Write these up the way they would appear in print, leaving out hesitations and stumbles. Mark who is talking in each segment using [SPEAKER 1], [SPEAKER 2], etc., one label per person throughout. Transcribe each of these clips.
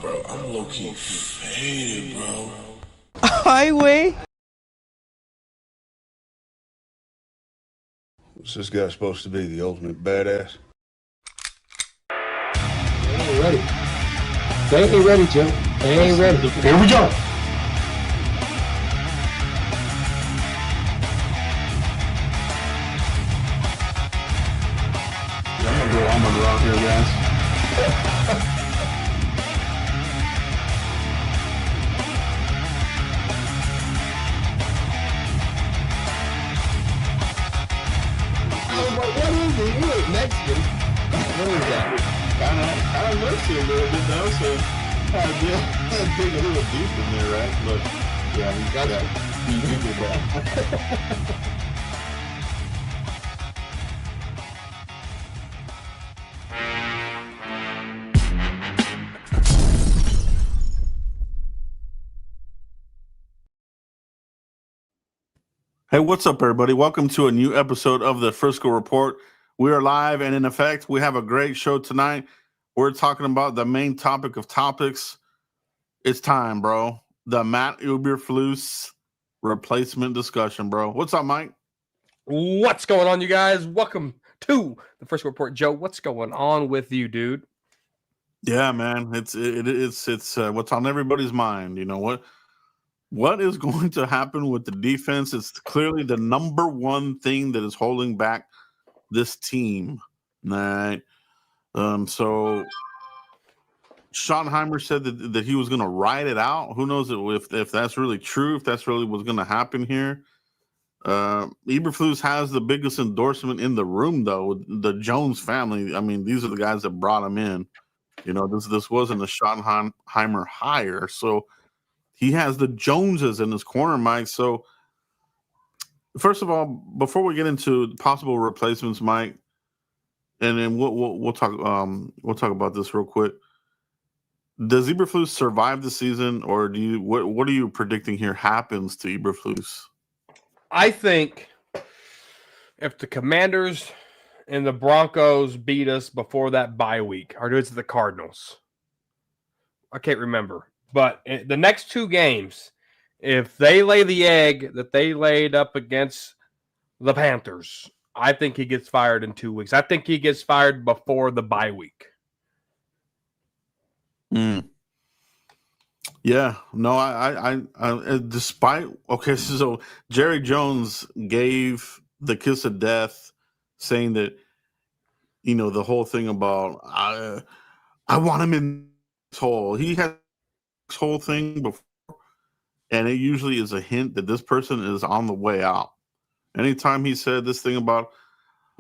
[SPEAKER 1] bro, I'm low-key faded, bro.
[SPEAKER 2] Highway.
[SPEAKER 3] What's this guy supposed to be, the ultimate badass?
[SPEAKER 4] They ain't ready. They ain't ready, Jim. They ain't ready. Here we go.
[SPEAKER 5] I'm gonna go Almond around here, guys.
[SPEAKER 4] I was like, what is it? You ain't Mexican. What is that?
[SPEAKER 5] Kind of looks a little bit though, so I dig a little deep in there, right? But yeah, he's got that. He did that.
[SPEAKER 6] Hey, what's up, everybody? Welcome to a new episode of the Frisco Report. We are live, and in effect, we have a great show tonight. We're talking about the main topic of topics. It's time, bro. The Matt Eberflus replacement discussion, bro. What's up, Mike?
[SPEAKER 2] What's going on, you guys? Welcome to the Frisco Report. Joe, what's going on with you, dude?
[SPEAKER 6] Yeah, man. It's what's on everybody's mind. You know what is going to happen with the defense? It's clearly the number one thing that is holding back this team. Right. So Schottenheimer said that he was going to ride it out. Who knows if that's really true, if that's really what's going to happen here. Eberflus has the biggest endorsement in the room, though. The Jones family. I mean, these are the guys that brought him in. You know, this wasn't a Schottenheimer hire. So he has the Joneses in his corner, Mike. So first of all, before we get into possible replacements, Mike, and then we'll talk about this real quick. Does Eberflus survive the season, or what are you predicting here happens to Eberflus?
[SPEAKER 2] I think if the Commanders and the Broncos beat us before that bye week, or it's the Cardinals, I can't remember, but the next two games, if they lay the egg that they laid up against the Panthers, I think he gets fired in 2 weeks. I think he gets fired before the bye week.
[SPEAKER 6] Yeah, no, I despite so Jerry Jones gave the kiss of death, saying that, you know, the whole thing about I want him in this hole. He had this whole thing before, and it usually is a hint that this person is on the way out. Anytime he said this thing about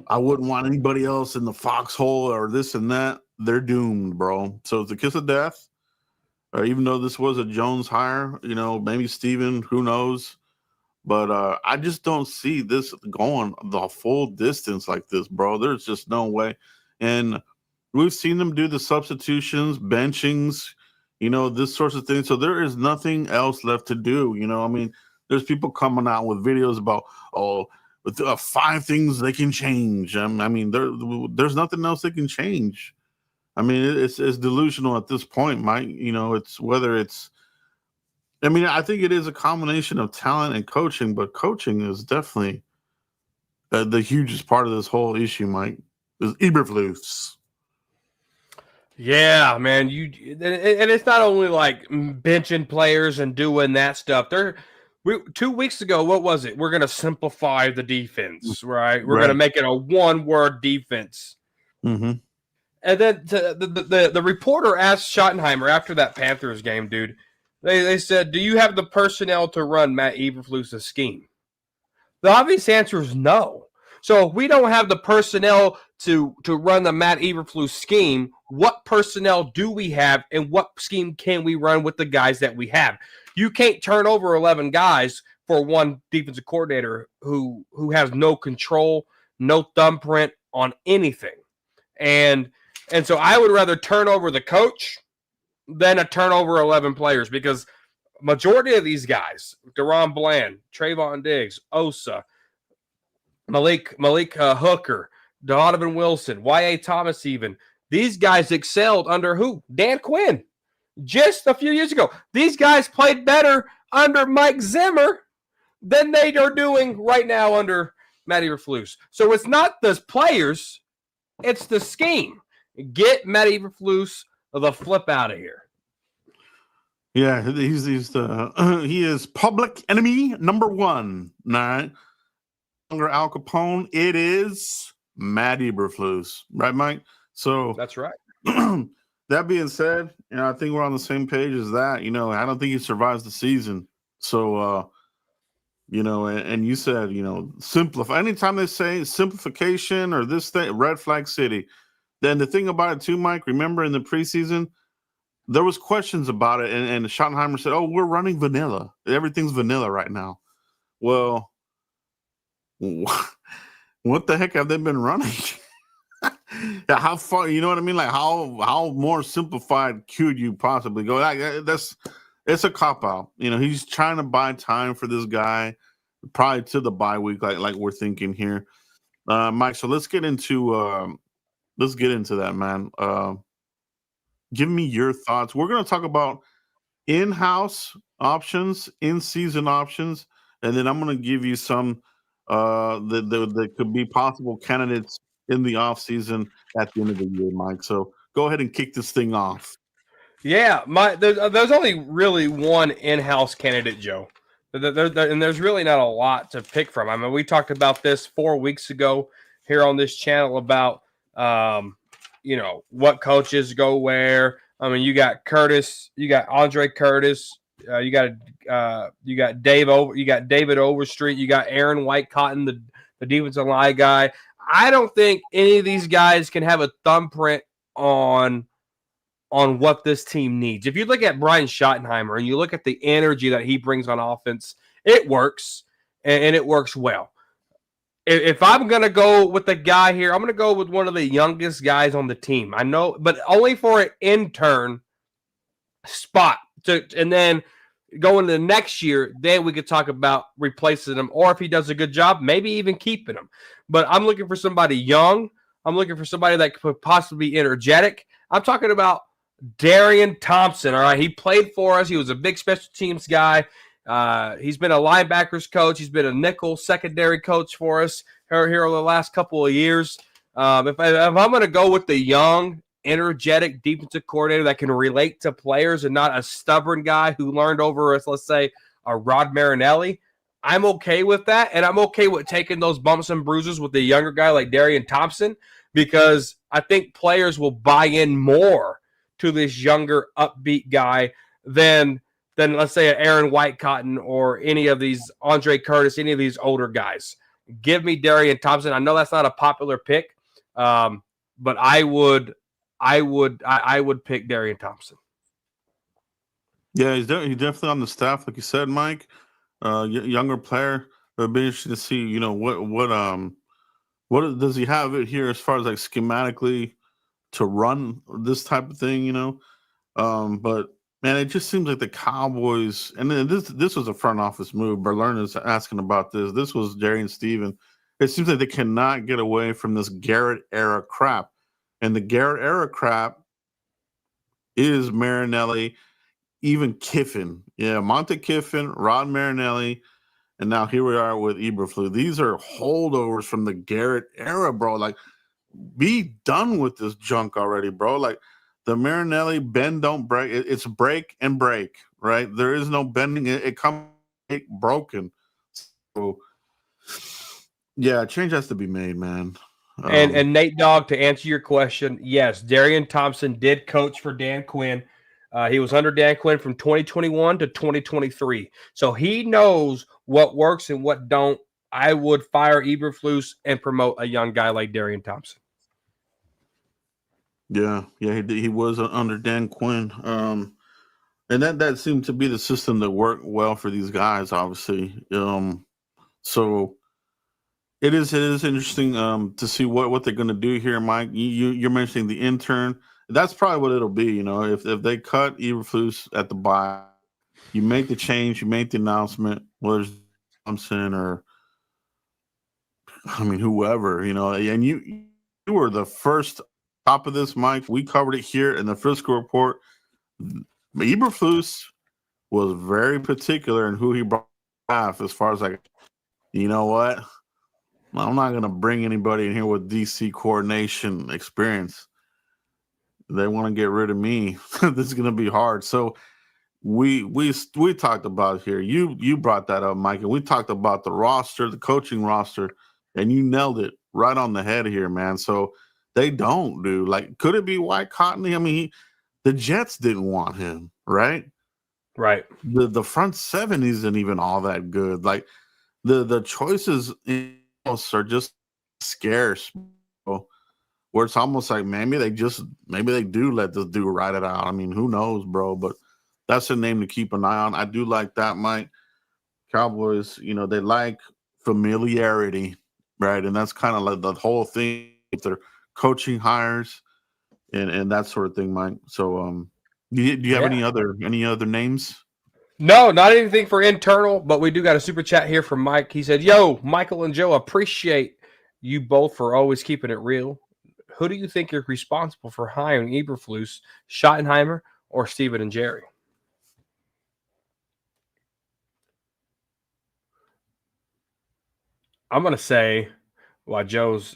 [SPEAKER 6] I wouldn't want anybody else in the foxhole or this and that, they're doomed, bro. So it's a kiss of death. Even though this was a Jones hire, you know, maybe Steven, who knows? But I just don't see this going the full distance like this, bro. There's just no way. And we've seen them do the substitutions, benchings, you know, this sorts of things. So there is nothing else left to do. You know, I mean, there's people coming out with videos about, with 5 things they can change. I mean, there's nothing else they can change. I mean, it's delusional at this point, Mike. You know, I think it is a combination of talent and coaching, but coaching is definitely the hugest part of this whole issue, Mike, is Eberflus.
[SPEAKER 2] Yeah, man. And it's not only like benching players and doing that stuff. 2 weeks ago, what was it? We're going to simplify the defense, right? We're going to make it a one-word defense.
[SPEAKER 6] Mm-hmm.
[SPEAKER 2] And then the reporter asked Schottenheimer after that Panthers game, dude. They said, "Do you have the personnel to run Matt Eberflus' scheme?" The obvious answer is no. So if we don't have the personnel to run the Matt Eberflus scheme, what personnel do we have, and what scheme can we run with the guys that we have? You can't turn over 11 guys for one defensive coordinator who has no control, no thumbprint on anything. And so I would rather turn over the coach than a turnover 11 players, because majority of these guys, Deron Bland, Trayvon Diggs, Osa, Malik Hooker, Donovan Wilson, Y.A. Thomas even, these guys excelled under who? Dan Quinn. just a few years ago. These guys played better under Mike Zimmer than they are doing right now under Matt Eberflus. So it's not the players, it's the scheme. Get Matt Eberflus the flip out of here.
[SPEAKER 6] Yeah, he's the he is public enemy number one. Right, longer Al Capone. It is Matt Eberflus, right, Mike? So
[SPEAKER 2] That's right.
[SPEAKER 6] That being said, I think we're on the same page as that. I don't think he survives the season. So, and you said, simplify. Anytime they say simplification or this thing, red flag city. Then the thing about it too, Mike, remember in the preseason, there was questions about it, and Schottenheimer said, "Oh, we're running vanilla. Everything's vanilla right now." Well, what the heck have they been running? Yeah, how far? You know what I mean? Like how more simplified could you possibly go? It's a cop out. He's trying to buy time for this guy, probably to the bye week, like we're thinking here, Mike. So let's get into that, man. Give me your thoughts. We're going to talk about in-house options, in-season options, and then I'm going to give you some that could be possible candidates in the offseason at the end of the year, Mike. So go ahead and kick this thing off.
[SPEAKER 2] Yeah, there's only really one in-house candidate, Joe. And there's really not a lot to pick from. I mean, we talked about this 4 weeks ago here on this channel about what coaches go where. I mean, you got Curtis, you got Andre Curtis, you got David Overstreet, you got Aaron White Cotton, the defensive line guy. I don't think any of these guys can have a thumbprint on what this team needs. If you look at Brian Schottenheimer and you look at the energy that he brings on offense, it works, and it works well. If I'm going to go with the guy here, I'm going to go with one of the youngest guys on the team. I know, but only for an intern spot. And then going to the next year, then we could talk about replacing him, or if he does a good job, maybe even keeping him. But I'm looking for somebody young. I'm looking for somebody that could possibly be energetic. I'm talking about Darian Thompson, all right? He played for us. He was a big special teams guy. He's been a linebackers coach. He's been a nickel secondary coach for us here over the last couple of years. If I'm going to go with the young, energetic defensive coordinator that can relate to players and not a stubborn guy who learned over, let's say, a Rod Marinelli, I'm okay with that. And I'm okay with taking those bumps and bruises with the younger guy like Darian Thompson, because I think players will buy in more to this younger, upbeat guy than let's say an Aaron White Cotton or any of these Andre Curtis, any of these older guys. Give me Darian Thompson. I know that's not a popular pick, but I would pick Darian Thompson.
[SPEAKER 6] Yeah, he's definitely on the staff, like you said, Mike. Younger player. It'll be interesting to see, what does he have it here as far as like schematically to run this type of thing, But man, it just seems like the Cowboys, and then this was a front office move. Berlin is asking about this. This was Jerry and Steven. It seems like they cannot get away from this Garrett era crap. And the Garrett era crap is Marinelli, even Kiffin. Yeah, Monte Kiffin, Rod Marinelli, and now here we are with Eberflus. These are holdovers from the Garrett era, bro. Like, be done with this junk already, bro. Like, the Marinelli bend, don't break. It's break and break, right? There is no bending. It comes broken. So, yeah, change has to be made, man.
[SPEAKER 2] And Nate Dogg, to answer your question, yes, Darian Thompson did coach for Dan Quinn. He was under Dan Quinn from 2021 to 2023. So he knows what works and what don't. I would fire Eberflus and promote a young guy like Darian Thompson.
[SPEAKER 6] Yeah, he was under Dan Quinn, and that seemed to be the system that worked well for these guys, obviously. So it is interesting to see what they're going to do here, Mike. You're mentioning the intern. That's probably what it'll be. If they cut Eberflus at the bye, you make the change, you make the announcement, whether it's Thompson or whoever, and you were the first top of this, Mike. We covered it here in the Frisco Report. Eberflus was very particular in who he brought off as far as like, you know what? I'm not going to bring anybody in here with DC coordination experience. They want to get rid of me. This is going to be hard. So we talked about here. You brought that up, Mike, and we talked about the roster, the coaching roster, and you nailed it right on the head here, man. So they don't do like, could it be White Cottony? I mean, the Jets didn't want him, right?
[SPEAKER 2] Right.
[SPEAKER 6] The front seven isn't even all that good. Like the choices are just scarce, bro. Where it's almost like maybe they do let this dude ride it out. I mean, who knows, bro? But that's a name to keep an eye on. I do like that, Mike. Cowboys, they like familiarity, right? And that's kind of like the whole thing with their coaching hires and that sort of thing, Mike. So, do you have any other names?
[SPEAKER 2] No, not anything for internal, but we do got a super chat here from Mike. He said, "Yo, Michael and Joe, appreciate you both for always keeping it real. Who do you think is responsible for hiring Eberflus, Schottenheimer, or Steven and Jerry?" I'm going to say, while Joe's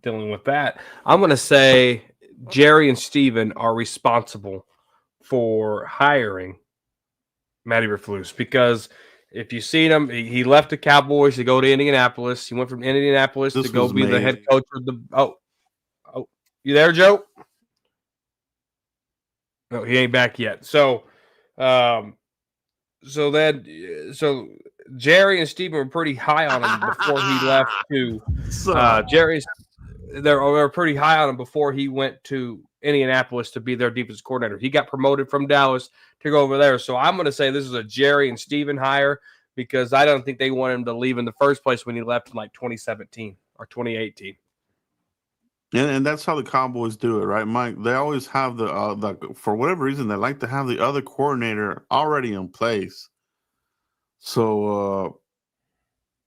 [SPEAKER 2] dealing with that, I'm going to say Jerry and Steven are responsible for hiring Matt Eberflus, because if you've seen him, he left the Cowboys to go to Indianapolis. He went from Indianapolis to go be the head coach of the – oh, you there, Joe? No, he ain't back yet. So Jerry and Steven were pretty high on him before he left to they were pretty high on him before he went to Indianapolis to be their defensive coordinator. He got promoted from Dallas to go over there. So I'm going to say this is a Jerry and Steven hire, because I don't think they want him to leave in the first place when he left in like 2017 or 2018.
[SPEAKER 6] And that's how the Cowboys do it, right, Mike? They always have the for whatever reason, they like to have the other coordinator already in place. So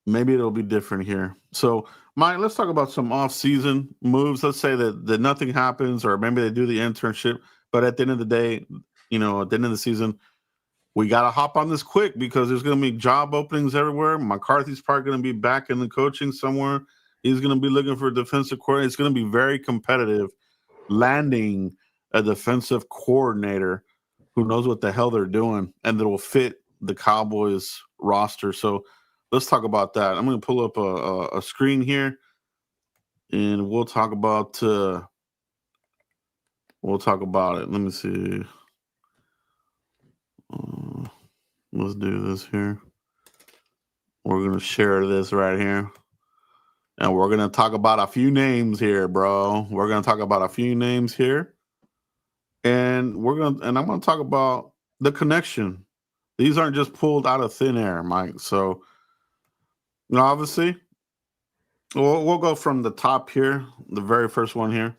[SPEAKER 6] maybe it'll be different here. So, Mike, let's talk about some off-season moves. Let's say that nothing happens, or maybe they do the internship, but at the end of the day, at the end of the season, we got to hop on this quick because there's going to be job openings everywhere. McCarthy's probably going to be back in the coaching somewhere. He's going to be looking for a defensive coordinator. It's going to be very competitive landing a defensive coordinator who knows what the hell they're doing and that will fit the Cowboys roster. So let's talk about that. I'm going to pull up a screen here, and we'll talk about it. Let me see. Let's do this here. We're going to share this right here. And we're going to talk about a few names here, bro. We're going to talk about a few names here. And I'm going to talk about the connection. These aren't just pulled out of thin air, Mike. So, obviously, we'll go from the top here, the very first one here.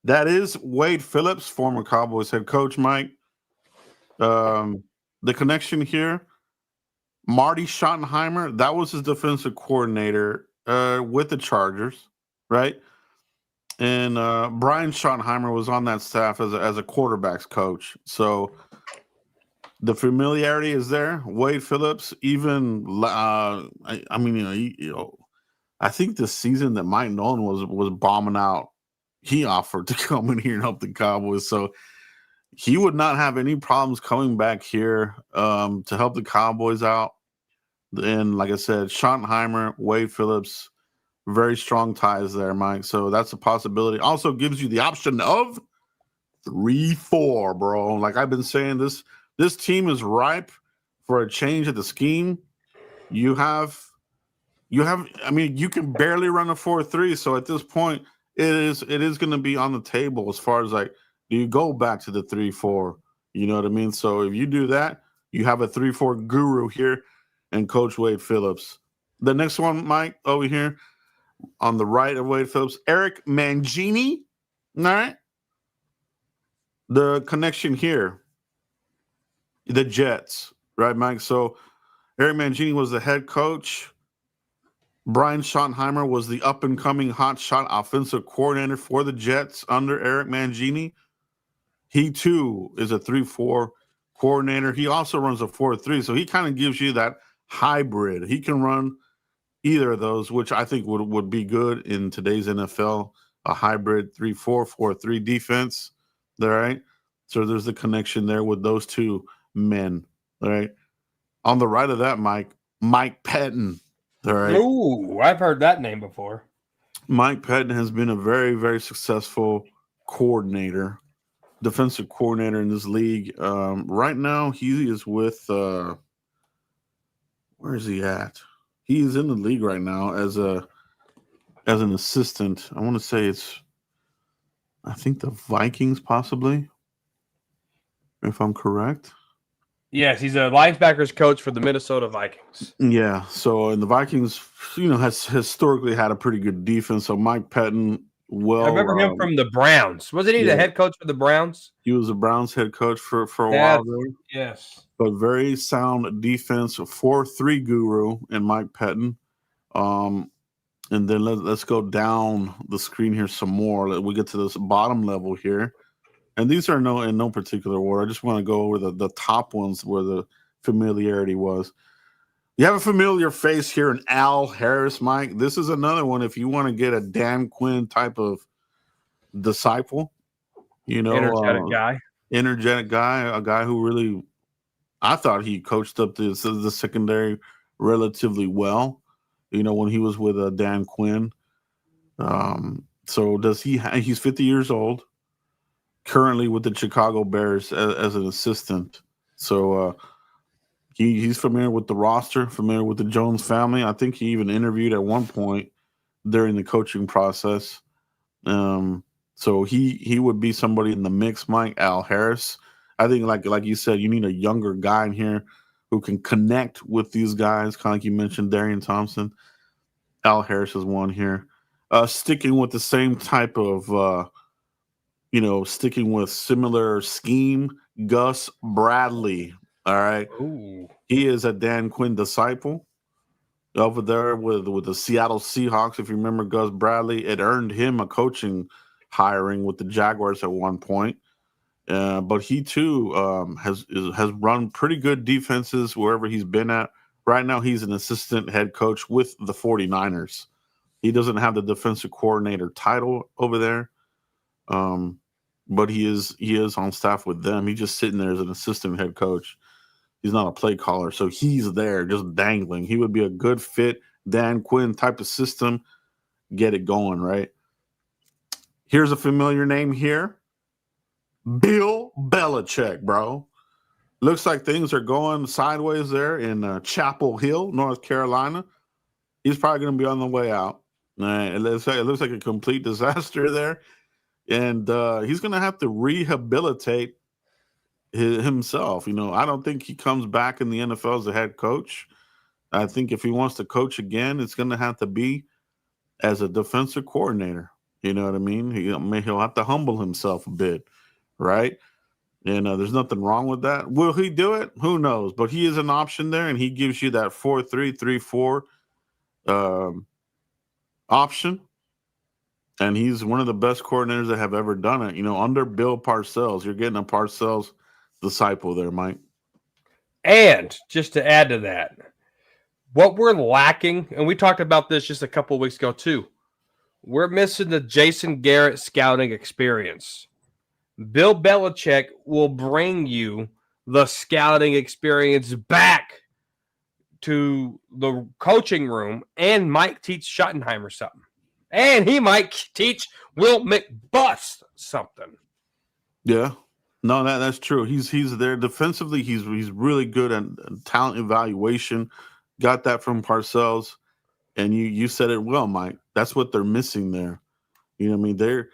[SPEAKER 6] That is Wade Phillips, former Cowboys head coach, Mike. The connection here, Marty Schottenheimer, that was his defensive coordinator with the Chargers, right? And Brian Schottenheimer was on that staff as a quarterbacks coach. So the familiarity is there. Wade Phillips, even I think the season that Mike Nolan was bombing out, he offered to come in here and help the Cowboys. So he would not have any problems coming back here to help the Cowboys out. And like I said, Schottenheimer, Wade Phillips, very strong ties there, Mike. So that's a possibility. Also gives you the option of 3-4, bro. Like I've been saying, this team is ripe for a change of the scheme. You can barely run a 4-3. So at this point, it is going to be on the table as far as like, do you go back to the 3-4? You know what I mean? So if you do that, you have a 3-4 guru here and Coach Wade Phillips. The next one, Mike, over here on the right of Wade Phillips, Eric Mangini. All right. The connection here, the Jets, right, Mike? So Eric Mangini was the head coach. Brian Schottenheimer was the up-and-coming hotshot offensive coordinator for the Jets under Eric Mangini. He, too, is a 3-4 coordinator. He also runs a 4-3, so he kind of gives you that hybrid. He can run either of those, which I think would be good in today's NFL, a hybrid 3-4, 4-3 defense. All right. So there's the connection there with those two men. All right. On the right of that, Mike Pettin. All right.
[SPEAKER 2] Ooh, I've heard that name before.
[SPEAKER 6] Mike Pettin has been a very, very successful coordinator, defensive coordinator in this league. Right now, he is with where is he at? He is in the league right now as an assistant. I want to say I think the Vikings possibly, if I'm correct.
[SPEAKER 2] Yes, he's a linebackers coach for the Minnesota Vikings.
[SPEAKER 6] Yeah. So, and the Vikings, has historically had a pretty good defense. So Mike Pettin,
[SPEAKER 2] I remember him from the Browns. Wasn't he the head coach for the Browns?
[SPEAKER 6] He was the Browns head coach for a while there.
[SPEAKER 2] Yes.
[SPEAKER 6] But very sound defense, 4-3 guru in Mike Pettin. And then let's go down the screen here some more. We get to this bottom level here. And these are in no particular order. I just want to go over the top ones where the familiarity was. You have a familiar face here in Al Harris, Mike. This is another one if you want to get a Dan Quinn type of disciple.
[SPEAKER 2] Energetic
[SPEAKER 6] guy, a guy who really, I thought he coached up the secondary relatively well, when he was with Dan Quinn. So does he's 50 years old, currently with the Chicago Bears as an assistant. So he's familiar with the roster, familiar with the Jones family. I think he even interviewed at one point during the coaching process. So he would be somebody in the mix, Mike. Al Harris. I think like you said, you need a younger guy in here who can connect with these guys, kind of like you mentioned, Darian Thompson. Al Harris is one here. Sticking with the same type of, sticking with similar scheme, Gus Bradley. All right.
[SPEAKER 2] Ooh.
[SPEAKER 6] He is a Dan Quinn disciple over there with the Seattle Seahawks. If you remember Gus Bradley, it earned him a coaching hiring with the Jaguars at one point. But he too has run pretty good defenses wherever he's been at. Right now, he's an assistant head coach with the 49ers. He doesn't have the defensive coordinator title over there, but he is on staff with them. He's just sitting there as an assistant head coach. He's not a play caller, so he's there just dangling. He would be a good fit, Dan Quinn type of system, get it going, right? Here's a familiar name here. Bill Belichick, bro. Looks like things are going sideways there in Chapel Hill, North Carolina. He's probably going to be on the way out. It looks like a complete disaster there. And he's going to have to rehabilitate himself. I don't think he comes back in the NFL as a head coach. I think if he wants to coach again, it's going to have to be as a defensive coordinator. You know what I mean? He'll have to humble himself a bit, right? And there's nothing wrong with that. Will he do it? Who knows? But he is an option there, and he gives you that 4-3-3-4 option. And he's one of the best coordinators that have ever done it. Under Bill Parcells, you're getting a Parcells disciple there, Mike.
[SPEAKER 2] And just to add to that, what we're lacking, and we talked about this just a couple of weeks ago too, we're missing the Jason Garrett scouting experience. Bill Belichick will bring you the scouting experience back to the coaching room and might teach Schottenheimer something. And he might teach Will McBus something.
[SPEAKER 6] Yeah. No, that's true. He's there defensively. He's really good at talent evaluation. Got that from Parcells. And you said it well, Mike. That's what they're missing there. You know what I mean?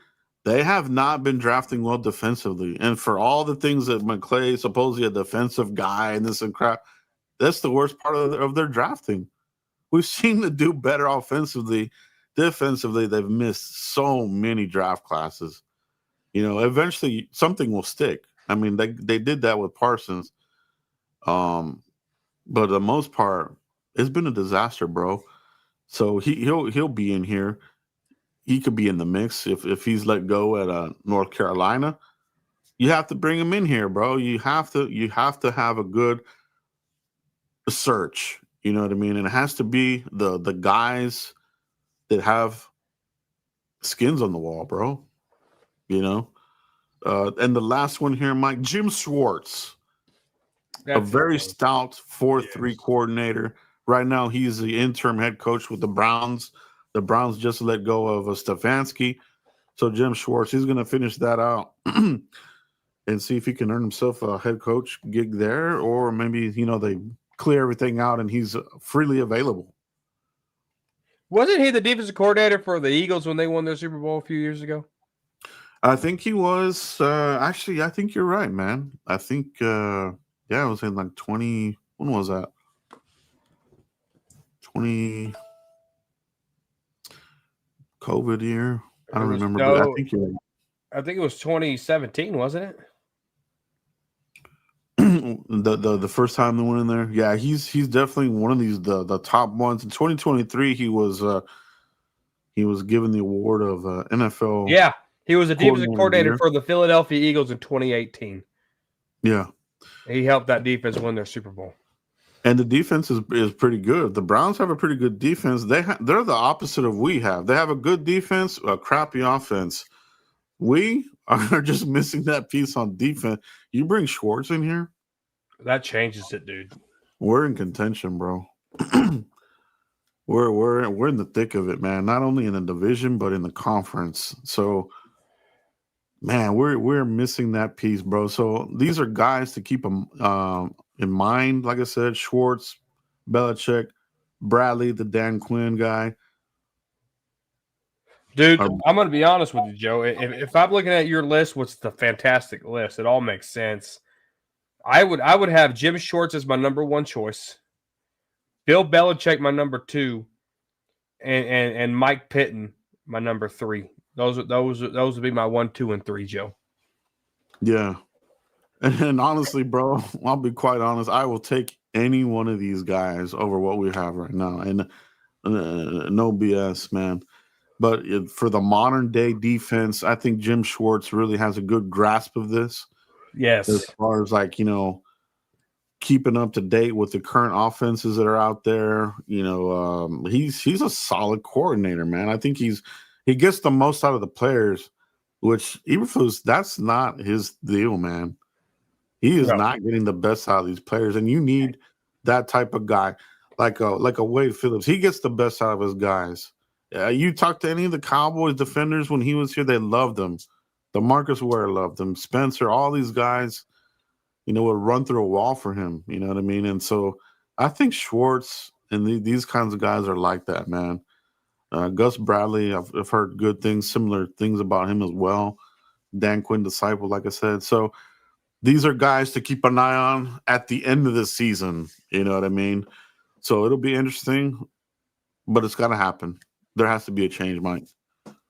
[SPEAKER 6] They have not been drafting well defensively. And for all the things that McClay, supposedly a defensive guy and this and crap, that's the worst part of their drafting. We've seen them do better offensively. Defensively, they've missed so many draft classes. Eventually something will stick. I mean, they did that with Parsons. But for the most part, it's been a disaster, bro. So he'll be in here. He could be in the mix if he's let go at North Carolina. you have to bring him in here, bro. You have to have a good search. You know what I mean? And it has to be the guys that have skins on the wall, bro. You know? And the last one here, Mike, Jim Schwartz. A very stout 4-3 coordinator. Right now, he's the interim head coach with the Browns. The Browns just let go of Stefanski. So Jim Schwartz, he's going to finish that out and see if he can earn himself a head coach gig there, or maybe, they clear everything out and he's freely available.
[SPEAKER 2] Wasn't he the defensive coordinator for the Eagles when they won their Super Bowl a few years ago?
[SPEAKER 6] I think he was. Actually, I think you're right, man. I think, it was in like 20. When was that? 20 COVID year. I don't remember, but I think you're right.
[SPEAKER 2] I think it was 2017, wasn't it?
[SPEAKER 6] the first time they went in there. Yeah, he's definitely one of these the top ones. In 2023, he was given the award of NFL.
[SPEAKER 2] Yeah, he was a defensive coordinator for the Philadelphia Eagles in 2018.
[SPEAKER 6] Yeah.
[SPEAKER 2] He helped that defense win their Super Bowl.
[SPEAKER 6] And the defense is pretty good. The Browns have a pretty good defense. They're the opposite of we have. They have a good defense, a crappy offense. We are just missing that piece on defense. You bring Schwartz in here,
[SPEAKER 2] that changes it, dude.
[SPEAKER 6] We're in contention, bro. we're in the thick of it, man. Not only in the division, but in the conference. So, man, we're missing that piece, bro. So these are guys to keep them in mind. Like I said, Schwartz, Belichick, Bradley, the Dan Quinn guy.
[SPEAKER 2] Dude, I'm going to be honest with you, Joe. If I'm looking at your list, what's the fantastic list? It all makes sense. I would have Jim Schwartz as my number one choice, Bill Belichick my number two, and Mike Pitton my number three. Those would be my 1, 2, and 3, Joe.
[SPEAKER 6] Yeah, and honestly, bro, I'll be quite honest. I will take any one of these guys over what we have right now, and no BS, man. But for the modern day defense, I think Jim Schwartz really has a good grasp of this.
[SPEAKER 2] Yes.
[SPEAKER 6] As far as keeping up to date with the current offenses that are out there, he's a solid coordinator, man. I think he gets the most out of the players, which Eberflus, that's not his deal, man. He is not getting the best out of these players, and you need that type of guy, like a Wade Phillips. He gets the best out of his guys. You talk to any of the Cowboys defenders when he was here, they loved him. DeMarcus Ware loved him. Spencer, all these guys, would run through a wall for him. You know what I mean? And so I think Schwartz and these kinds of guys are like that, man. Gus Bradley, I've heard good things, similar things about him as well. Dan Quinn disciple, like I said. So these are guys to keep an eye on at the end of the season. You know what I mean? So it'll be interesting, but it's got to happen. There has to be a change, Mike.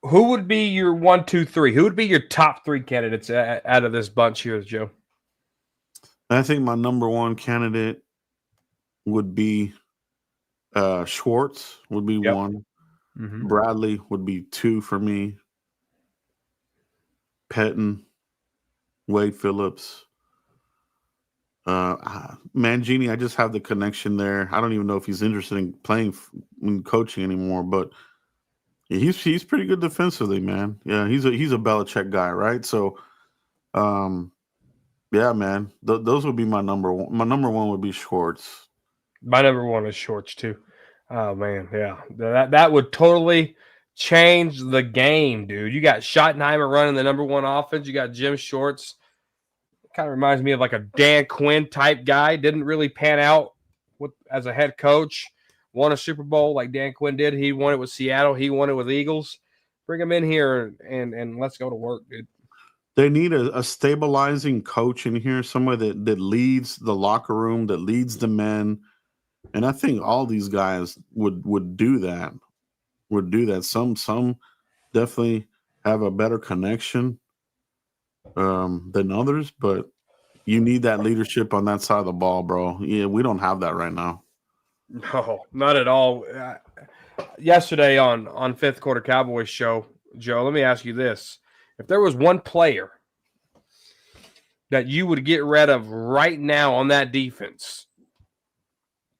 [SPEAKER 2] Who would be your 1, 2, 3? Who would be your top 3 candidates out of this bunch here, Joe?
[SPEAKER 6] I think my number one candidate would be Schwartz would be 1. Mm-hmm. Bradley would be 2 for me. Pettin, Wade Phillips. Mangini, I just have the connection there. I don't even know if he's interested in playing in coaching anymore, but he's pretty good defensively, man. Yeah, he's a Belichick guy, right? So, yeah, man, those would be my number one. My number one would be Schwartz.
[SPEAKER 2] My number one is Schwartz too. Oh man, yeah, that would totally change the game, dude. You got Schottenheimer running the number one offense. You got Jim Schwartz. Kind of reminds me of like a Dan Quinn type guy. Didn't really pan out as a head coach. Won a Super Bowl like Dan Quinn did. He won it with Seattle. He won it with Eagles. Bring him in here and let's go to work, dude.
[SPEAKER 6] They need a stabilizing coach in here, someone that leads the locker room, that leads the men. And I think all these guys would do that. Would do that. Some definitely have a better connection than others, but you need that leadership on that side of the ball, bro. Yeah, we don't have that right now.
[SPEAKER 2] No, not at all. Yesterday on Fifth Quarter Cowboys show, Joe, let me ask you this. If there was one player that you would get rid of right now on that defense?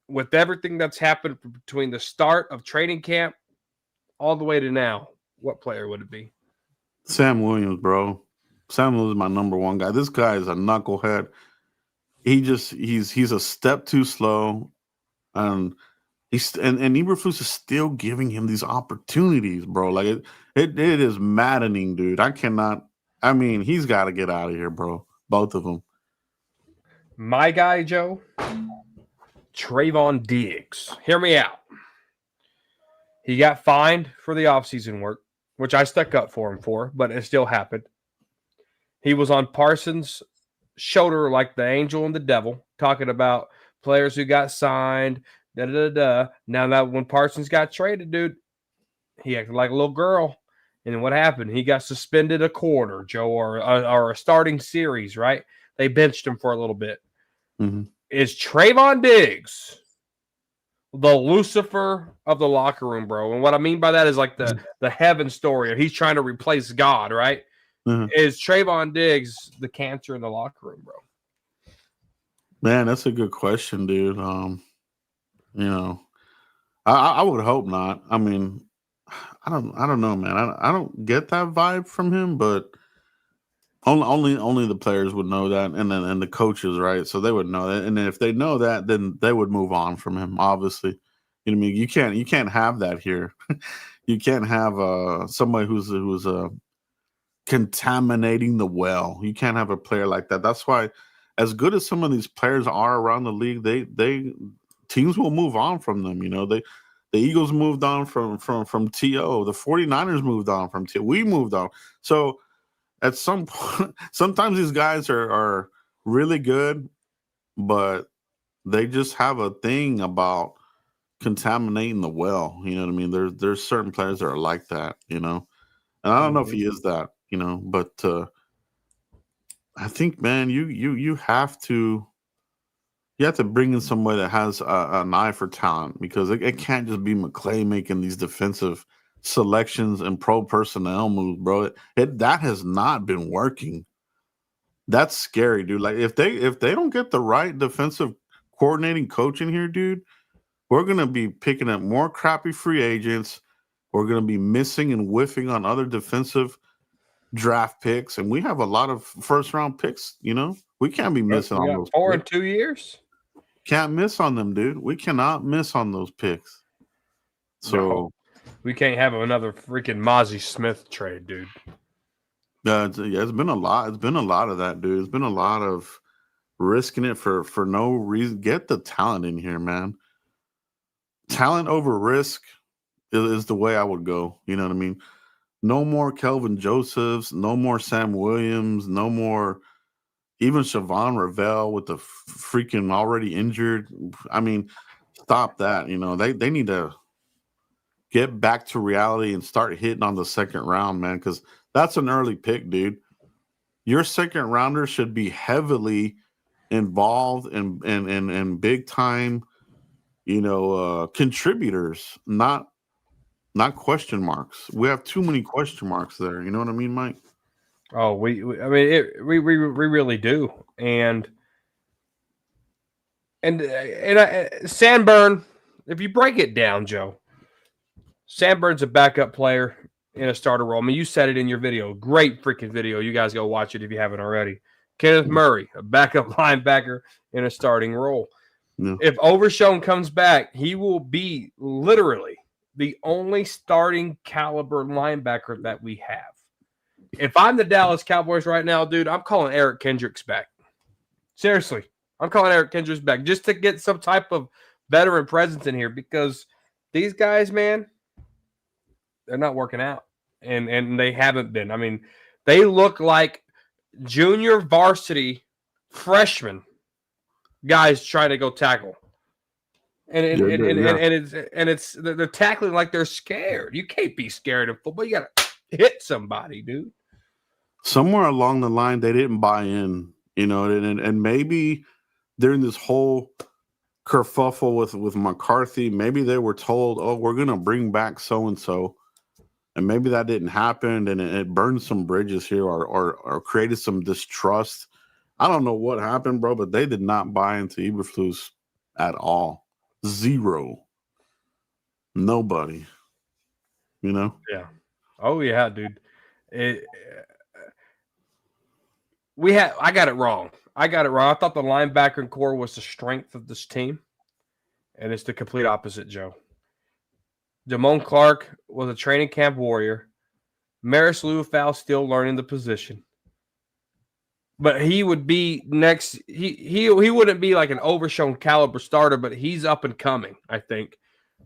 [SPEAKER 2] With everything that's happened between the start of training camp all the way to now, what player would it be?
[SPEAKER 6] Sam Williams, bro. Sam Williams is my number one guy. This guy is a knucklehead. He's a step too slow, and and Eberflus is still giving him these opportunities, bro. Like it is maddening, dude. I cannot. I mean, he's got to get out of here, bro. Both of them.
[SPEAKER 2] My guy, Joe, Trayvon Diggs. Hear me out. He got fined for the offseason work, which I stuck up for him for, but it still happened. He was on Parsons' shoulder like the angel and the devil, talking about players who got signed, da-da-da-da. Now that when Parsons got traded, dude, he acted like a little girl. And then what happened? He got suspended a quarter, Joe, or a starting series, right? They benched him for a little bit.
[SPEAKER 6] Mm-hmm.
[SPEAKER 2] Is Trayvon Diggs the Lucifer of the locker room, bro? And what I mean by that is like the heaven story. He's trying to replace God, right?
[SPEAKER 6] Mm-hmm.
[SPEAKER 2] Is Trayvon Diggs the cancer in the locker room, bro?
[SPEAKER 6] Man, that's a good question, dude. You know, I would hope not. I mean, I don't know, man. I don't get that vibe from him, but only the players would know that, and the coaches, right? So they would know that, and then if they know that, then they would move on from him. Obviously, you know what I mean. You can't have that here. You can't have somebody who's contaminating the well. You can't have a player like that. That's why, as good as some of these players are around the league, they teams will move on from them. You know, the Eagles moved on from TO. The 49ers moved on from TO. We moved on. So at some point, sometimes these guys are really good, but they just have a thing about contaminating the well. You know what I mean? There's certain players that are like that, you know. And I don't know if he is that, you know, but I think, man, you have to bring in somebody that has an eye for talent, because it can't just be McClay making these defensive selections and pro personnel moves, bro. That has not been working. That's scary, dude. Like if they don't get the right defensive coordinating coach in here, dude, we're gonna be picking up more crappy free agents. We're gonna be missing and whiffing on other defensive draft picks, and we have a lot of first round picks. You know, we can't be missing on those.
[SPEAKER 2] 4 in 2 years.
[SPEAKER 6] Can't miss on them, dude. We cannot miss on those picks. So
[SPEAKER 2] No, we can't have another freaking Mozzie Smith trade, dude.
[SPEAKER 6] It's been a lot. It's been a lot of that, dude. It's been a lot of risking it for no reason. Get the talent in here, man. Talent over risk is the way I would go. You know what I mean? No more Kelvin Josephs. No more Sam Williams. No more even Siobhan Ravel with the freaking already injured. I mean, stop that. You know, they need to get back to reality and start hitting on the second round, man, because that's an early pick, dude. Your second rounder should be heavily involved in big time, you know, contributors, not question marks. We have too many question marks there. You know what I mean, Mike?
[SPEAKER 2] Oh, we really do, and Sandburn. If you break it down, Joe, Sandburn's a backup player in a starter role. I mean, you said it in your video. Great freaking video. You guys go watch it if you haven't already. Kenneth Murray, a backup linebacker in a starting role.
[SPEAKER 6] Yeah.
[SPEAKER 2] If Overshown comes back, he will be literally the only starting caliber linebacker that we have. If I'm the Dallas Cowboys right now, dude, I'm calling Eric Kendricks back. Seriously, I'm calling Eric Kendricks back just to get some type of veteran presence in here, because these guys, man, they're not working out, and they haven't been. I mean, they look like junior varsity freshmen guys trying to go tackle, and they're tackling like they're scared. You can't be scared of football. You gotta hit somebody, dude.
[SPEAKER 6] Somewhere along the line, they didn't buy in, you know, and maybe during this whole kerfuffle with McCarthy, maybe they were told, "Oh, we're gonna bring back so and so," and maybe that didn't happen, and it burned some bridges here, or created some distrust I don't know what happened, bro, but they did not buy into Eberflus at all. Zero. Nobody. You know?
[SPEAKER 2] Yeah. Oh yeah, dude. I got it wrong. I thought the linebacker core was the strength of this team, and it's the complete opposite, Joe. Damone Clark was a training camp warrior. Maris Liufau still learning the position. But he would be next. He wouldn't be like an overshown caliber starter, but he's up and coming, I think.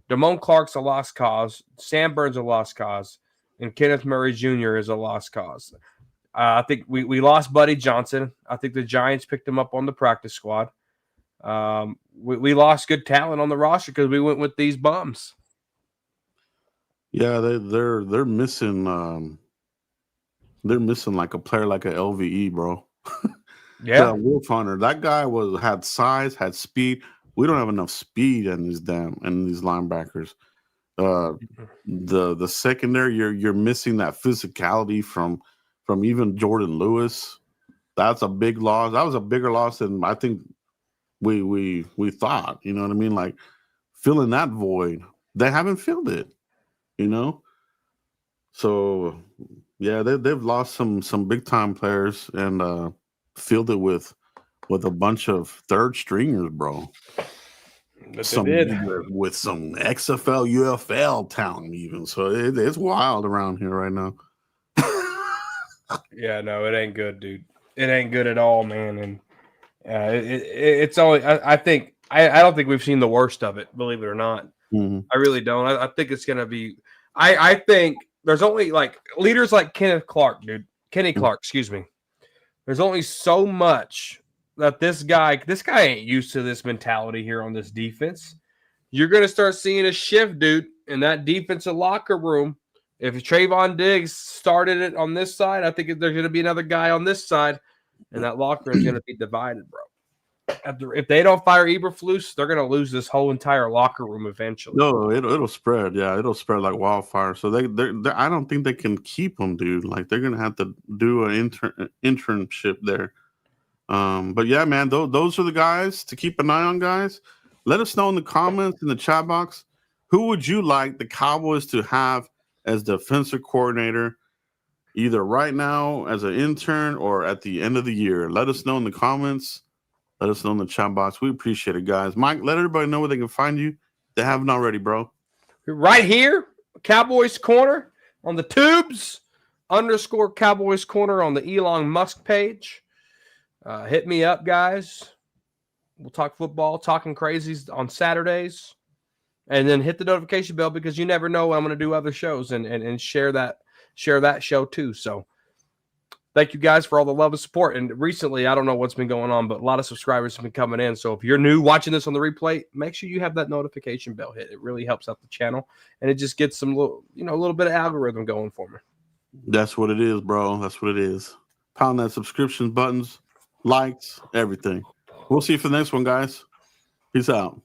[SPEAKER 2] Damone Clark's a lost cause. Sam Burns a lost cause. And Kenneth Murray Jr. is a lost cause. I think we lost Buddy Johnson. I think the Giants picked him up on the practice squad. We lost good talent on the roster because we went with these bums.
[SPEAKER 6] Yeah, they're missing. They're missing like a player like a LVE, bro.
[SPEAKER 2] Yeah,
[SPEAKER 6] Wolf Hunter. That guy had size, had speed. We don't have enough speed in these linebackers. The secondary, you're missing that physicality from even Jordan Lewis. That's a big loss. That was a bigger loss than I think we thought. You know what I mean? Like filling that void. They haven't filled it. You know. So yeah, they've lost some big time players and filled it with a bunch of third stringers, bro.
[SPEAKER 2] But they did.
[SPEAKER 6] With some XFL, UFL talent, even. So it's wild around here right now.
[SPEAKER 2] Yeah, no, it ain't good, dude. It ain't good at all, man. And it's only. I think I don't think we've seen the worst of it. Believe it or not, I really don't. I think it's gonna be. I think there's only like leaders like Kenny Clark, excuse me. There's only so much that this guy ain't used to this mentality here on this defense. You're going to start seeing a shift, dude, in that defensive locker room. If Trayvon Diggs started it on this side, I think there's going to be another guy on this side, and that locker room is going to be divided, bro. If they don't fire Eberflus, they're going to lose this whole entire locker room eventually.
[SPEAKER 6] No, it'll spread. Yeah, it'll spread like wildfire. So they I don't think they can keep them, dude. Like they're going to have to do an internship there. But yeah, man, those are the guys to keep an eye on, guys. Let us know in the comments in the chat box, who would you like the Cowboys to have as defensive coordinator, either right now as an intern or at the end of the year? Let us know in the comments. Let us know in the chat box. We appreciate it, guys. Mike, let everybody know where they can find you. They haven't already, bro.
[SPEAKER 2] Right here, Cowboys Corner on the tubes, _ Cowboys Corner on the Elon Musk page. Hit me up, guys. We'll talk football, talking crazies on Saturdays. And then hit the notification bell because you never know when I'm going to do other shows and share that show too. So thank you guys for all the love and support. And recently, I don't know what's been going on, but a lot of subscribers have been coming in. So if you're new watching this on the replay, make sure you have that notification bell hit. It really helps out the channel. And it just gets some little bit of algorithm going for me.
[SPEAKER 6] That's what it is, bro. That's what it is. Pound that subscription buttons, likes, everything. We'll see you for the next one, guys. Peace out.